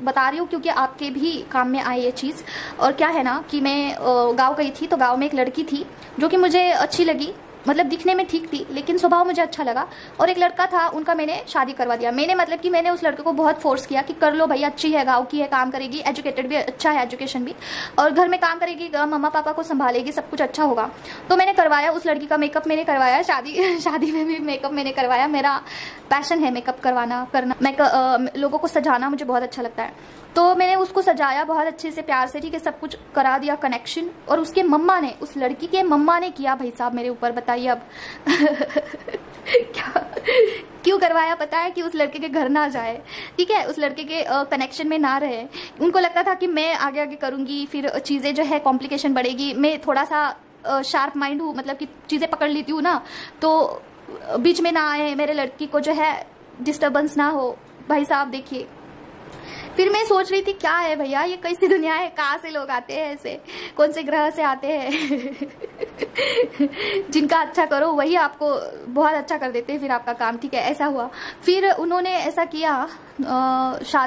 Speaker 1: बता रही हूँ क्योंकि आपके भी काम में आई ये चीज। और क्या है ना कि मैं गांव गई थी, तो गांव में एक लड़की थी जो कि मुझे अच्छी लगी, मतलब दिखने में ठीक थी लेकिन स्वभाव मुझे अच्छा लगा। और एक लड़का था, उनका मैंने शादी करवा दिया। मैंने मतलब कि मैंने उस लड़के को बहुत फोर्स किया कि कर लो भाई, अच्छी है, गांव की है, काम करेगी, एजुकेटेड भी, अच्छा है एजुकेशन भी, और घर में काम करेगी, मम्मा पापा को संभालेगी, सब कुछ अच्छा होगा। तो मैंने करवाया उस लड़की का मेकअप, मैंने करवाया, शादी में भी मेकअप मैंने करवाया। मेरा पैशन है मेकअप करवाना, करना, लोगों को सजाना मुझे बहुत अच्छा लगता है। तो मैंने उसको सजाया बहुत अच्छे से, प्यार से, ठीक है, सब कुछ करा दिया, कनेक्शन। और उसके मम्मा ने, उस लड़की के मम्मा ने किया भाई साहब मेरे ऊपर, बताइए अब क्या क्यों करवाया पता है? कि उस लड़के के घर ना जाए, ठीक है, उस लड़के के कनेक्शन में ना रहे। उनको लगता था कि मैं आगे आगे करूंगी, फिर चीजें जो है कॉम्प्लिकेशन बढ़ेगी। मैं थोड़ा सा शार्प माइंड हूँ, मतलब कि चीजें पकड़ लेती हूँ ना, तो बीच में ना आए, मेरे लड़की को जो है डिस्टर्बेंस ना हो। भाई साहब देखिए, फिर मैं सोच रही थी क्या है भैया, ये कैसी दुनिया है, कहाँ से लोग आते हैं ऐसे, कौन से ग्रह से आते हैं जिनका अच्छा करो वही आपको बहुत अच्छा कर देते हैं फिर आपका काम, ठीक है। ऐसा हुआ, फिर उन्होंने ऐसा किया,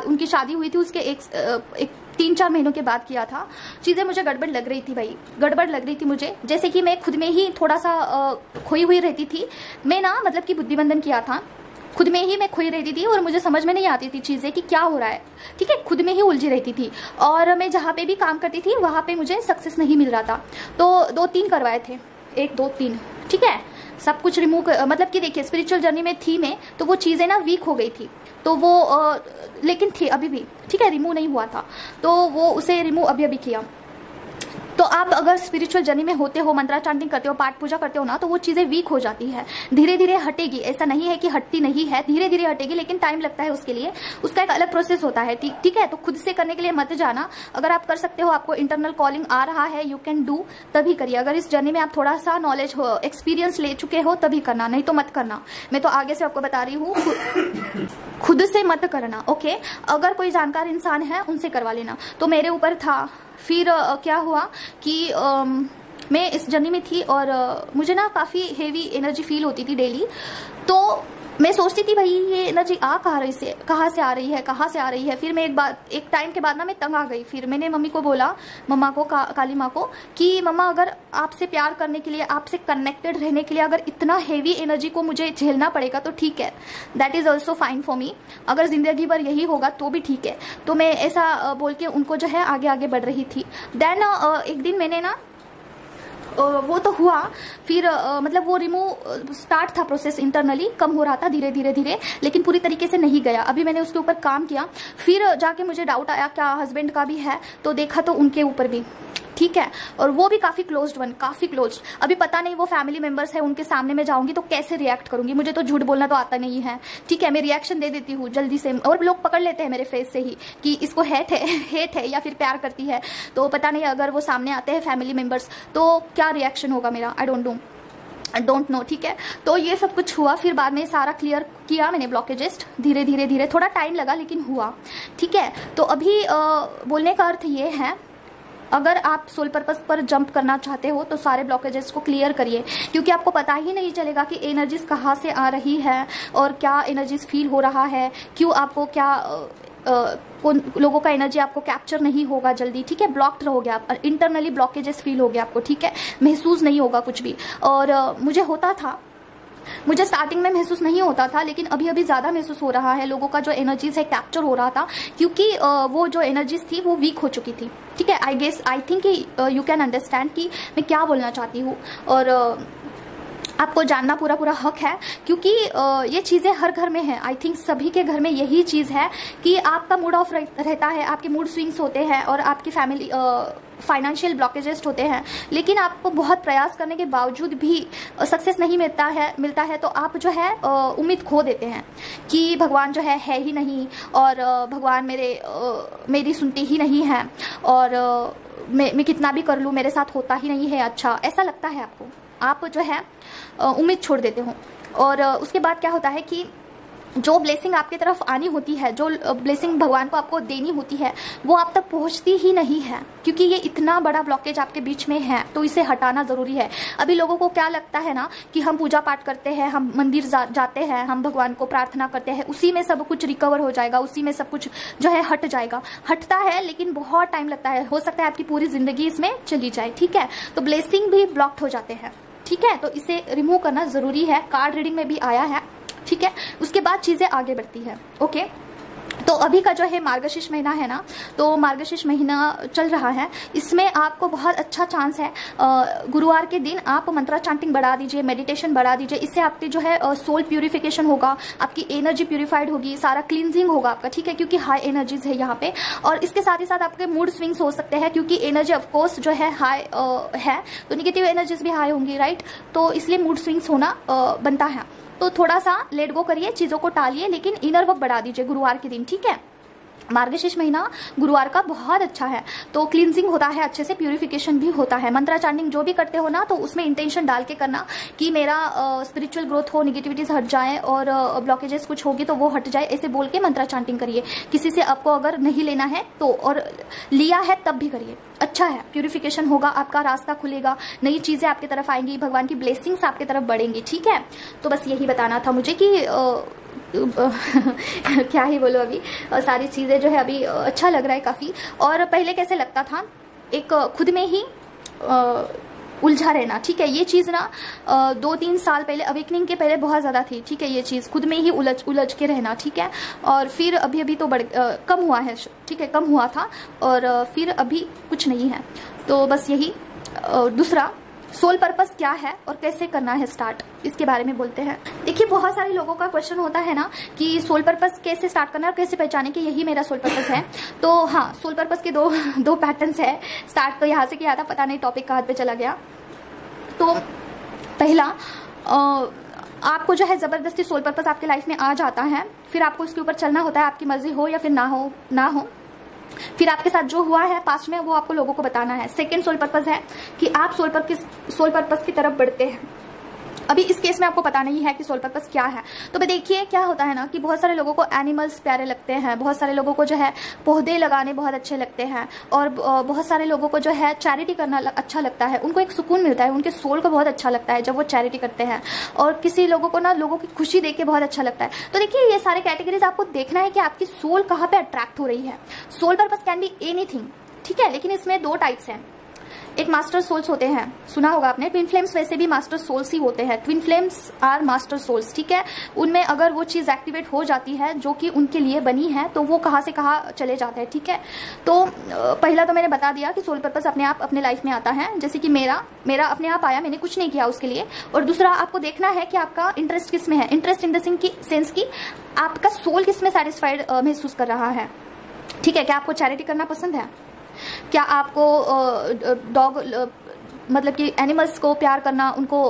Speaker 1: उनकी शादी हुई थी, उसके एक 3-4 महीनों के बाद किया था। चीजें मुझे गड़बड़ लग रही थी भाई, गड़बड़ लग रही थी मुझे, जैसे कि मैं खुद में ही थोड़ा सा खोई हुई रहती थी। मैं ना मतलब कि बुद्धिबंधन किया था, खुद में ही मैं खोई रहती थी और मुझे समझ में नहीं आती थी चीजें कि क्या हो रहा है, ठीक है, खुद में ही उलझी रहती थी। और मैं जहाँ पे भी काम करती थी वहां पे मुझे सक्सेस नहीं मिल रहा था, तो 2-3 करवाए थे, 1-2-3, ठीक है, सब कुछ रिमूव, मतलब कि देखिए स्पिरिचुअल जर्नी में थी मैं, तो वो चीजें ना वीक हो गई थी, तो वो लेकिन थी अभी भी, ठीक है, रिमूव नहीं हुआ था, तो वो उसे रिमूव अभी किया। तो आप अगर स्पिरिचुअल जर्नी में होते हो, मंत्रा चांटिंग करते हो, पाठ पूजा करते हो ना, तो वो चीजें वीक हो जाती है, धीरे धीरे हटेगी। ऐसा नहीं है कि हटती नहीं है, धीरे धीरे हटेगी, लेकिन टाइम लगता है उसके लिए, उसका एक अलग प्रोसेस होता है, ठीक है। तो खुद से करने के लिए मत जाना, अगर आप कर सकते हो, आपको इंटरनल कॉलिंग आ रहा है, यू कैन डू, तभी करिए। अगर इस जर्नी में आप थोड़ा सा नॉलेज हो, एक्सपीरियंस ले चुके हो, तभी करना, नहीं तो मत करना। मैं तो आगे से आपको बता रही हूँ, खुद से मत करना, ओके। अगर कोई जानकार इंसान है उनसे करवा लेना। तो मेरे ऊपर था। फिर क्या हुआ कि मैं इस जर्नी में थी और मुझे ना काफी हेवी एनर्जी फील होती थी डेली। तो मैं सोचती थी भाई ये एनर्जी कहाँ से आ रही है। फिर मैं एक टाइम के बाद ना मैं तंग आ गई। फिर मैंने मम्मी को बोला, मम्मा को, काली माँ को, कि मम्मा अगर आपसे प्यार करने के लिए, आपसे कनेक्टेड रहने के लिए अगर इतना हेवी एनर्जी को मुझे झेलना पड़ेगा तो ठीक है, that is also fine for me. अगर जिंदगी भर यही होगा तो भी ठीक है। तो मैं ऐसा बोल के उनको जो है आगे आगे बढ़ रही थी। देन एक दिन मैंने ना वो तो हुआ, फिर मतलब वो रिमूव स्टार्ट था प्रोसेस, इंटरनली कम हो रहा था धीरे धीरे, लेकिन पूरी तरीके से नहीं गया। अभी मैंने उसके ऊपर काम किया, फिर जाके मुझे डाउट आया क्या हस्बैंड का भी है, तो देखा तो उनके ऊपर भी, ठीक है, और वो भी काफी क्लोज्ड वन, काफी क्लोज्ड। अभी पता नहीं वो फैमिली मेंबर्स है, उनके सामने मैं जाऊंगी तो कैसे रिएक्ट करूंगी, मुझे तो झूठ बोलना तो आता नहीं है, ठीक है, मैं रिएक्शन दे देती हूँ जल्दी से, और लोग पकड़ लेते हैं मेरे फेस से ही कि इसको हेट है या फिर प्यार करती है। तो पता नहीं अगर वो सामने आते हैं फैमिली मेंबर्स तो क्या रिएक्शन होगा मेरा, आई डोंट नो, ठीक है। तो ये सब कुछ हुआ, फिर बाद में सारा क्लियर किया मैंने ब्लॉकेजेस धीरे धीरे, थोड़ा टाइम लगा लेकिन हुआ, ठीक है। तो अभी बोलने का अर्थ ये है, अगर आप सोल पर्पस पर जंप करना चाहते हो तो सारे ब्लॉकेजेस को क्लियर करिए, क्योंकि आपको पता ही नहीं चलेगा कि एनर्जीज कहाँ से आ रही है और क्या एनर्जीज फील हो रहा है, क्यों आपको क्या लोगों का एनर्जी आपको कैप्चर नहीं होगा जल्दी, ठीक है, ब्लॉक्ड रहोगे आप, इंटरनली ब्लॉकेजेस फील होगे आपको, ठीक है, महसूस नहीं होगा कुछ भी। और मुझे होता था, मुझे स्टार्टिंग में महसूस नहीं होता था, लेकिन अभी अभी ज्यादा महसूस हो रहा है, लोगों का जो एनर्जीज है कैप्चर हो रहा था, क्योंकि वो जो एनर्जीज थी वो वीक हो चुकी थी, ठीक है। I think you can understand कि मैं क्या बोलना चाहती हूँ, और आपको जानना पूरा हक है, क्योंकि ये चीजें हर घर में है। आई थिंक सभी के घर में यही चीज है कि आपका मूड ऑफ रहता है, आपके मूड स्विंग्स होते हैं और आपकी फैमिली फाइनेंशियल ब्लॉकेजेस होते हैं, लेकिन आपको बहुत प्रयास करने के बावजूद भी सक्सेस नहीं मिलता है तो आप जो है उम्मीद खो देते हैं कि भगवान जो है ही नहीं, और भगवान मेरी सुनती ही नहीं है, और मैं कितना भी कर लूँ मेरे साथ होता ही नहीं है अच्छा, ऐसा लगता है आपको, आप जो है उम्मीद छोड़ देते हो। और उसके बाद क्या होता है कि जो ब्लेसिंग आपकी तरफ आनी होती है, जो ब्लेसिंग भगवान को आपको देनी होती है, वो आप तक पहुंचती ही नहीं है, क्योंकि ये इतना बड़ा ब्लॉकेज आपके बीच में है, तो इसे हटाना जरूरी है। अभी लोगों को क्या लगता है ना कि हम पूजा पाठ करते हैं, हम मंदिर जाते हैं, हम भगवान को प्रार्थना करते हैं, उसी में सब कुछ रिकवर हो जाएगा, उसी में सब कुछ जो है हट जाएगा। हटता है लेकिन बहुत टाइम लगता है, हो सकता है आपकी पूरी जिंदगी इसमें चली जाए, ठीक है। तो ब्लेसिंग भी ब्लॉक्ड हो जाते हैं, ठीक है, तो इसे रिमूव करना जरूरी है। कार्ड रीडिंग में भी आया है, ठीक है, उसके बाद चीजें आगे बढ़ती है, ओके। तो अभी का जो है मार्गशीर्ष महीना है ना, तो मार्गशीर्ष महीना चल रहा है, इसमें आपको बहुत अच्छा चांस है। गुरुवार के दिन आप मंत्रा चांटिंग बढ़ा दीजिए, मेडिटेशन बढ़ा दीजिए, इससे आपकी जो है सोल प्यूरिफिकेशन होगा, आपकी एनर्जी प्यूरिफाइड होगी, सारा क्लींजिंग होगा आपका, ठीक है, क्योंकि हाई एनर्जीज है यहाँ पे। और इसके साथ ही साथ आपके मूड स्विंग्स हो सकते हैं, क्योंकि एनर्जी ऑफकोर्स जो है हाई है, तो निगेटिव एनर्जीज भी हाई होंगी, राइट, तो इसलिए मूड स्विंग्स होना बनता है। तो थोड़ा सा लेट गो करिए, चीजों को टालिए, लेकिन इनर वर्क बढ़ा दीजिए गुरुवार के दिन, ठीक है। मार्गशीर्ष महीना गुरुवार का बहुत अच्छा है, तो क्लींजिंग होता है अच्छे से, प्यूरिफिकेशन भी होता है। मंत्रा चांटिंग जो भी करते हो ना, तो उसमें इंटेंशन डाल के करना कि मेरा स्पिरिचुअल ग्रोथ हो, निगेटिविटीज हट जाए और ब्लॉकेजेस कुछ होगी तो वो हट जाए, ऐसे बोल के मंत्रा चांटिंग करिए। किसी से आपको अगर नहीं लेना है तो, और लिया है तब भी करिए, अच्छा है, प्यूरिफिकेशन होगा, आपका रास्ता खुलेगा, नई चीजें आपकी तरफ आएंगी, भगवान की ब्लेसिंग्स आपकी तरफ बढ़ेंगी, ठीक है। तो बस यही बताना था मुझे कि क्या ही बोलो, अभी सारी चीजें जो है अभी अच्छा लग रहा है काफी। और पहले कैसे लगता था, एक खुद में ही उलझा रहना, ठीक है, ये चीज ना 2-3 साल पहले, अवेकनिंग के पहले बहुत ज्यादा थी, ठीक है, ये चीज खुद में ही उलझ के रहना, ठीक है। और फिर अभी तो कम हुआ है, ठीक है, कम हुआ था, और फिर अभी कुछ नहीं है। तो बस यही। दूसरा, सोल पर्पस क्या है और कैसे करना है स्टार्ट, इसके बारे में बोलते हैं। देखिए, बहुत सारे लोगों का क्वेश्चन होता है ना कि सोल पर्पस कैसे स्टार्ट करना है और कैसे पहचाने कि यही मेरा सोल पर्पस है। तो हाँ, सोल पर्पस के दो पैटर्न्स है। स्टार्ट तो यहाँ से किया था, पता नहीं टॉपिक कहाँ पे चला गया। तो पहला, आपको जो है जबरदस्ती सोल पर्पस आपके लाइफ में आ जाता है, फिर आपको इसके ऊपर चलना होता है, आपकी मर्जी हो या फिर ना हो। फिर आपके साथ जो हुआ है पास्ट में वो आपको लोगों को बताना है। सेकंड सोल पर्पस है कि आप सोल पर्पस की तरफ बढ़ते हैं। अभी इस केस में आपको पता नहीं है कि सोल पर्पस क्या है। तो भाई देखिए क्या होता है ना कि बहुत सारे लोगों को एनिमल्स प्यारे लगते हैं, बहुत सारे लोगों को जो है पौधे लगाने बहुत अच्छे लगते हैं, और बहुत सारे लोगों को जो है चैरिटी करना अच्छा लगता है, उनको एक सुकून मिलता है, उनके सोल को बहुत अच्छा लगता है जब वो चैरिटी करते हैं, और किसी लोगों को ना लोगों की खुशी देख के बहुत अच्छा लगता है। तो देखिए ये सारे कैटेगरीज आपको देखना है कि आपकी सोल कहाँ पे अट्रैक्ट हो रही है। Soul purpose can be anything, ठीक है, लेकिन इसमें 2 टाइप्स हैं। एक मास्टर सोल्स होते हैं, सुना होगा आपने, ट्विन फ्लेम्स वैसे भी मास्टर सोल्स ही होते हैं, twin flames are master souls, ठीक है। उनमें अगर वो चीज एक्टिवेट हो जाती है जो कि उनके लिए बनी है तो वो कहाँ से कहाँ चले जाते हैं, ठीक है। तो पहला तो मैंने बता दिया कि सोल पर्पस अपने आप अपने लाइफ में आता है, जैसे कि मेरा अपने आप आया, मैंने कुछ नहीं किया उसके लिए। और दूसरा आपको देखना है कि आपका इंटरेस्ट किस में है, इंटरेस्ट इन द सेंस की आपका सोल किस में सेटिस्फाइड महसूस कर रहा है, ठीक है। क्या आपको चैरिटी करना पसंद है, क्या आपको डॉग मतलब कि एनिमल्स को प्यार करना, उनको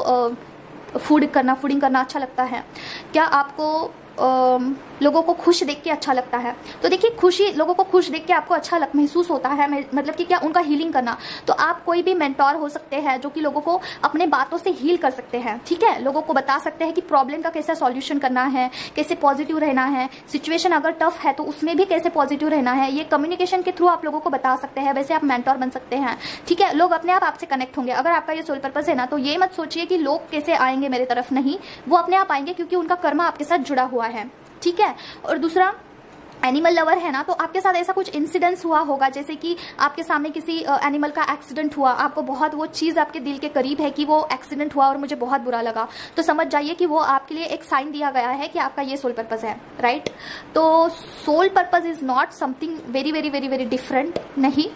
Speaker 1: फूडिंग करना अच्छा लगता है, क्या आपको लोगों को खुश देख के अच्छा लगता है। तो देखिए लोगों को खुश देख के आपको अच्छा महसूस होता है, मतलब कि क्या उनका हीलिंग करना। तो आप कोई भी मेंटोर हो सकते हैं जो कि लोगों को अपने बातों से हील कर सकते हैं, ठीक है। लोगों को बता सकते हैं कि प्रॉब्लम का कैसे सॉल्यूशन करना है, कैसे पॉजिटिव रहना है, सिचुएशन अगर टफ है तो उसमें भी कैसे पॉजिटिव रहना है। ये कम्युनिकेशन के थ्रू आप लोगों को बता सकते हैं, वैसे आप मेंटोर बन सकते हैं, ठीक है। लोग अपने आप आपसे कनेक्ट होंगे। अगर आपका ये सोल पर्पस है ना, तो ये मत सोचिए कि लोग कैसे आएंगे मेरे तरफ, नहीं, वो अपने आप आएंगे क्योंकि उनका कर्म आपके साथ जुड़ा हुआ है, ठीक है। और दूसरा एनिमल लवर है ना, तो आपके साथ ऐसा कुछ इंसिडेंट्स हुआ होगा, जैसे कि आपके सामने किसी एनिमल का एक्सीडेंट हुआ, आपको बहुत वो चीज आपके दिल के करीब है कि वो एक्सीडेंट हुआ और मुझे बहुत बुरा लगा, तो समझ जाइए कि वो आपके लिए एक साइन दिया गया है कि आपका ये सोल पर्पस है, राइट। तो soul purpose is not something very very very very different, नहीं,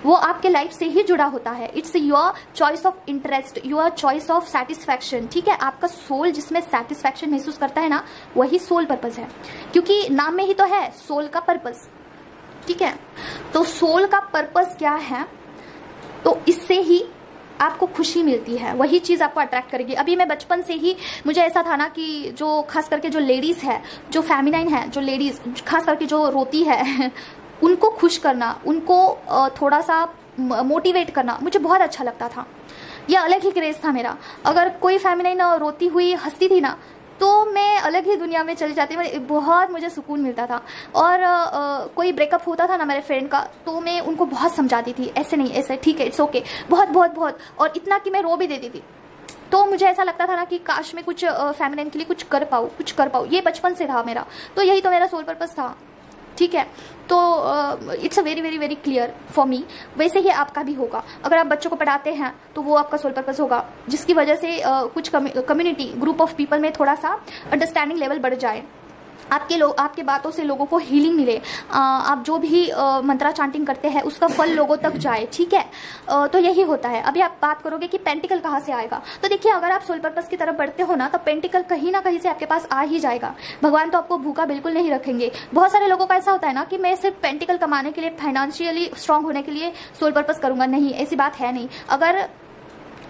Speaker 1: वो आपके लाइफ से ही जुड़ा होता है। It's your choice of interest, your choice of satisfaction, ठीक है। आपका सोल जिसमें सेटिस्फैक्शन महसूस करता है ना, वही सोल पर्पस है, क्योंकि नाम में ही तो है सोल का पर्पस, ठीक है। तो सोल का पर्पस क्या है, तो इससे ही आपको खुशी मिलती है, वही चीज आपको अट्रैक्ट करेगी। अभी मैं बचपन से ही मुझे ऐसा था ना कि जो खास करके जो लेडीज है, जो फेमिनाइन है, जो लेडीज खास करके जो रोती है उनको खुश करना, उनको थोड़ा सा मोटिवेट करना मुझे बहुत अच्छा लगता था। यह अलग ही क्रेज था मेरा। अगर कोई फेमिनाइन रोती हुई हंसती थी ना, तो मैं अलग ही दुनिया में चली जाती, बहुत मुझे सुकून मिलता था। और कोई ब्रेकअप होता था ना मेरे फ्रेंड का, तो मैं उनको बहुत समझाती थी, ऐसे नहीं, ऐसे ठीक है, इट्स ओके, बहुत बहुत बहुत, और इतना कि मैं रो भी देती थी। तो मुझे ऐसा लगता था ना कि काश मैं कुछ फेमिनिन के लिए कुछ कर पाऊँ। ये बचपन से था मेरा, तो यही तो मेरा सोल पर्पस था, ठीक है। तो it's a very very very clear for me. वैसे ही आपका भी होगा। अगर आप बच्चों को पढ़ाते हैं तो वो आपका सोल पर्पस होगा, जिसकी वजह से कुछ कम्युनिटी ग्रुप ऑफ पीपल में थोड़ा सा अंडरस्टैंडिंग लेवल बढ़ जाए, आपके बातों से लोगों को हीलिंग मिले, आप जो भी मंत्रा चांटिंग करते हैं उसका फल लोगों तक जाए, ठीक है। तो यही होता है। अभी आप बात करोगे कि पेंटिकल कहाँ से आएगा, तो देखिए अगर आप सोल पर्पस की तरफ बढ़ते हो ना, तो पेंटिकल कहीं ना कहीं से आपके पास आ ही जाएगा। भगवान तो आपको भूखा बिल्कुल नहीं रखेंगे। बहुत सारे लोगों का ऐसा होता है ना कि मैं सिर्फ पेंटिकल कमाने के लिए, फाइनेंशियली स्ट्रांग होने के लिए सोल पर्पस करूंगा, नहीं, ऐसी बात है नहीं। अगर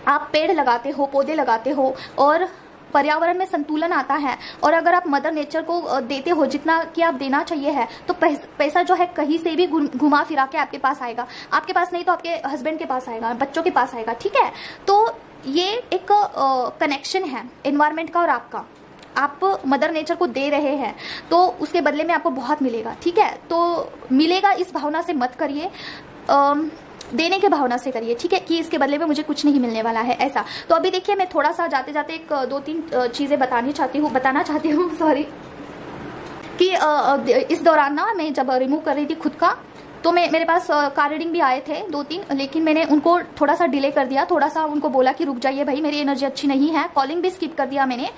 Speaker 1: आप पेड़ लगाते हो, पौधे लगाते हो और पर्यावरण में संतुलन आता है, और अगर आप मदर नेचर को देते हो जितना कि आप देना चाहिए है, तो पैसा जो है कहीं से भी घुमा फिरा के आपके पास आएगा। आपके पास नहीं तो आपके हस्बैंड के पास आएगा, बच्चों के पास आएगा, ठीक है। तो ये एक कनेक्शन है एनवायरमेंट का और आपका। आप मदर नेचर को दे रहे हैं तो उसके बदले में आपको बहुत मिलेगा, ठीक है। तो मिलेगा इस भावना से मत करिए, देने के भावना से करिए, ठीक है, कि इसके बदले में मुझे कुछ नहीं मिलने वाला है, ऐसा। तो अभी देखिए मैं थोड़ा सा जाते जाते एक 2-3 चीजें बताना चाहती हूँ सॉरी, कि इस दौरान ना मैं जब रिमूव कर रही थी खुद का, तो मेरे पास कार रीडिंग भी आए थे 2-3, लेकिन मैंने उनको थोड़ा सा डिले कर दिया, थोड़ा सा उनको बोला कि रुक जाइए भाई, मेरी एनर्जी अच्छी नहीं है। कॉलिंग भी स्किप कर दिया मैंने,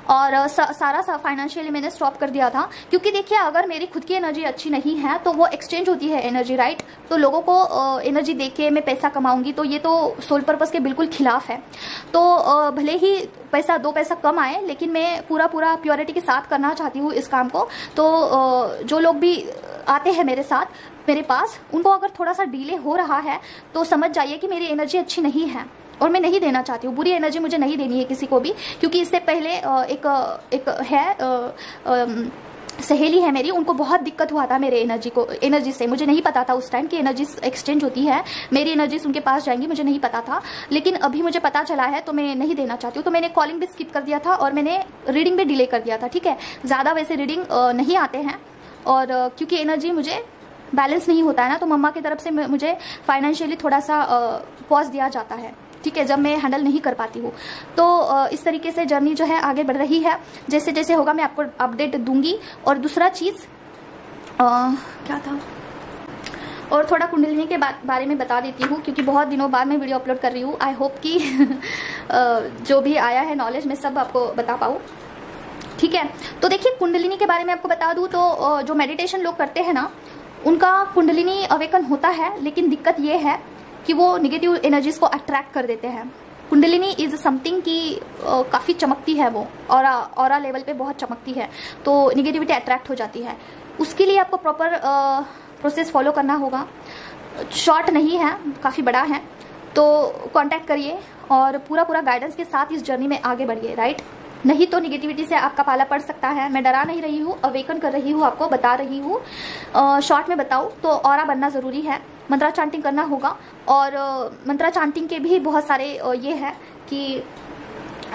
Speaker 1: और सारा फाइनेंशियली मैंने स्टॉप कर दिया था, क्योंकि देखिए अगर मेरी खुद की एनर्जी अच्छी नहीं है तो वो एक्सचेंज होती है एनर्जी, राइट। तो लोगों को एनर्जी दे के मैं पैसा कमाऊंगी, तो ये तो सोल पर्पस के बिल्कुल खिलाफ है। तो भले ही पैसा 2 पैसा कम आए, लेकिन मैं पूरा प्योरिटी के साथ करना चाहती हूँ इस काम को। तो जो लोग भी आते हैं मेरे पास, उनको अगर थोड़ा सा डिले हो रहा है तो समझ जाइए कि मेरी एनर्जी अच्छी नहीं है और मैं नहीं देना चाहती हूँ। बुरी एनर्जी मुझे नहीं देनी है किसी को भी, क्योंकि इससे पहले एक है सहेली है मेरी, उनको बहुत दिक्कत हुआ था मेरे एनर्जी से। मुझे नहीं पता था उस टाइम कि एनर्जी एक्सचेंज होती है, मेरी एनर्जीज उनके पास जाएंगी, मुझे नहीं पता था। लेकिन अभी मुझे पता चला है तो मैं नहीं देना चाहती हूँ। तो मैंने कॉलिंग भी स्किप कर दिया था और मैंने रीडिंग भी डिले कर दिया था। ठीक है, ज़्यादा वैसे रीडिंग नहीं आते हैं, और क्योंकि एनर्जी मुझे बैलेंस नहीं होता है ना, तो मम्मा की तरफ से मुझे फाइनेंशियली थोड़ा सा पॉज दिया जाता है। ठीक है, जब मैं हैंडल नहीं कर पाती हूँ। तो इस तरीके से जर्नी जो है आगे बढ़ रही है। जैसे जैसे होगा मैं आपको अपडेट दूंगी। और दूसरा चीज़ क्या था, और थोड़ा कुंडलिनी के बारे में बता देती हूँ, क्योंकि बहुत दिनों बाद मैं वीडियो अपलोड कर रही हूँ। आई होप कि जो भी आया है नॉलेज मैं सब आपको बता पाऊँ। ठीक है, तो देखिए कुंडलिनी के बारे में आपको बता दूँ तो जो मेडिटेशन लोग करते हैं ना, उनका कुंडलिनी अवेकन होता है, लेकिन दिक्कत ये है कि वो निगेटिव एनर्जीज को अट्रैक्ट कर देते हैं। कुंडलिनी इज समथिंग की काफ़ी चमकती है, वो ऑरा लेवल पे बहुत चमकती है, तो निगेटिविटी अट्रैक्ट हो जाती है। उसके लिए आपको प्रॉपर प्रोसेस फॉलो करना होगा। शॉर्ट नहीं है, काफ़ी बड़ा है, तो कांटेक्ट करिए और पूरा गाइडेंस के साथ इस जर्नी में आगे बढ़िए। राइट, नहीं तो निगेटिविटी से आपका पाला पड़ सकता है। मैं डरा नहीं रही हूँ, अवेकन कर रही हूँ, आपको बता रही हूँ। शॉर्ट में बताऊँ तो ऑरा बनना ज़रूरी है, मंत्रा चांटिंग करना होगा। और मंत्रा चांटिंग के भी बहुत सारे ये है कि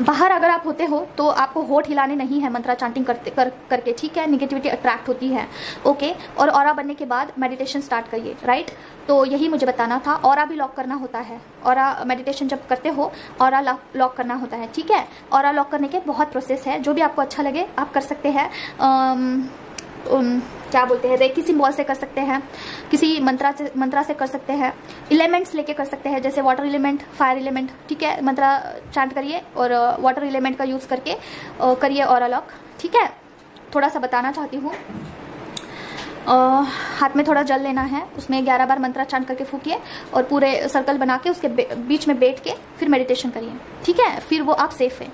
Speaker 1: बाहर अगर आप होते हो तो आपको होठ हिलाने नहीं है मंत्रा चांटिंग करके। ठीक है, निगेटिविटी अट्रैक्ट होती है। ओके, और ऑरा बनने के बाद मेडिटेशन स्टार्ट करिए। राइट, तो यही मुझे बताना था। ऑरा भी लॉक करना होता है, ऑरा मेडिटेशन जब करते हो ऑरा लॉक करना होता है। ठीक है, ऑरा लॉक करने के बहुत प्रोसेस है, जो भी आपको अच्छा लगे आप कर सकते हैं। क्या बोलते हैं, रेकी सिंबल से कर सकते हैं, किसी मंत्रा से कर सकते हैं, एलिमेंट्स लेके कर सकते हैं, जैसे वाटर एलिमेंट, फायर एलिमेंट। ठीक है, मंत्रा चांट करिए और वाटर एलिमेंट का यूज करके करिए ऑरा लॉक। ठीक है, थोड़ा सा बताना चाहती हूँ। हाथ में थोड़ा जल लेना है, उसमें 11 बार मंत्रा चांट करके फूकिए और पूरे सर्कल बना के उसके बीच में बैठ के फिर मेडिटेशन करिए। ठीक है, फिर वो आप सेफ हैं।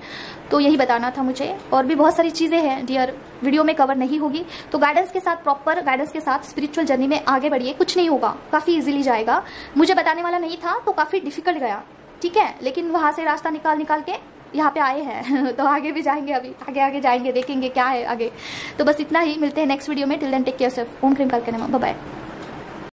Speaker 1: तो यही बताना था मुझे। और भी बहुत सारी चीज़ें हैं डियर, वीडियो में कवर नहीं होगी। तो गाइडेंस के साथ, प्रॉपर गाइडेंस के साथ स्पिरिचुअल जर्नी में आगे बढ़िए। कुछ नहीं होगा, काफ़ी इजीली जाएगा। मुझे बताने वाला नहीं था तो काफ़ी डिफिकल्ट गया। ठीक है, लेकिन वहाँ से रास्ता निकाल के यहाँ पे आए हैं तो आगे भी जाएंगे, अभी आगे जाएंगे, देखेंगे क्या है आगे। तो बस इतना ही, मिलते हैं नेक्स्ट वीडियो में। Till then take care self. ओम क्रीम करके नमः, बाय बाय।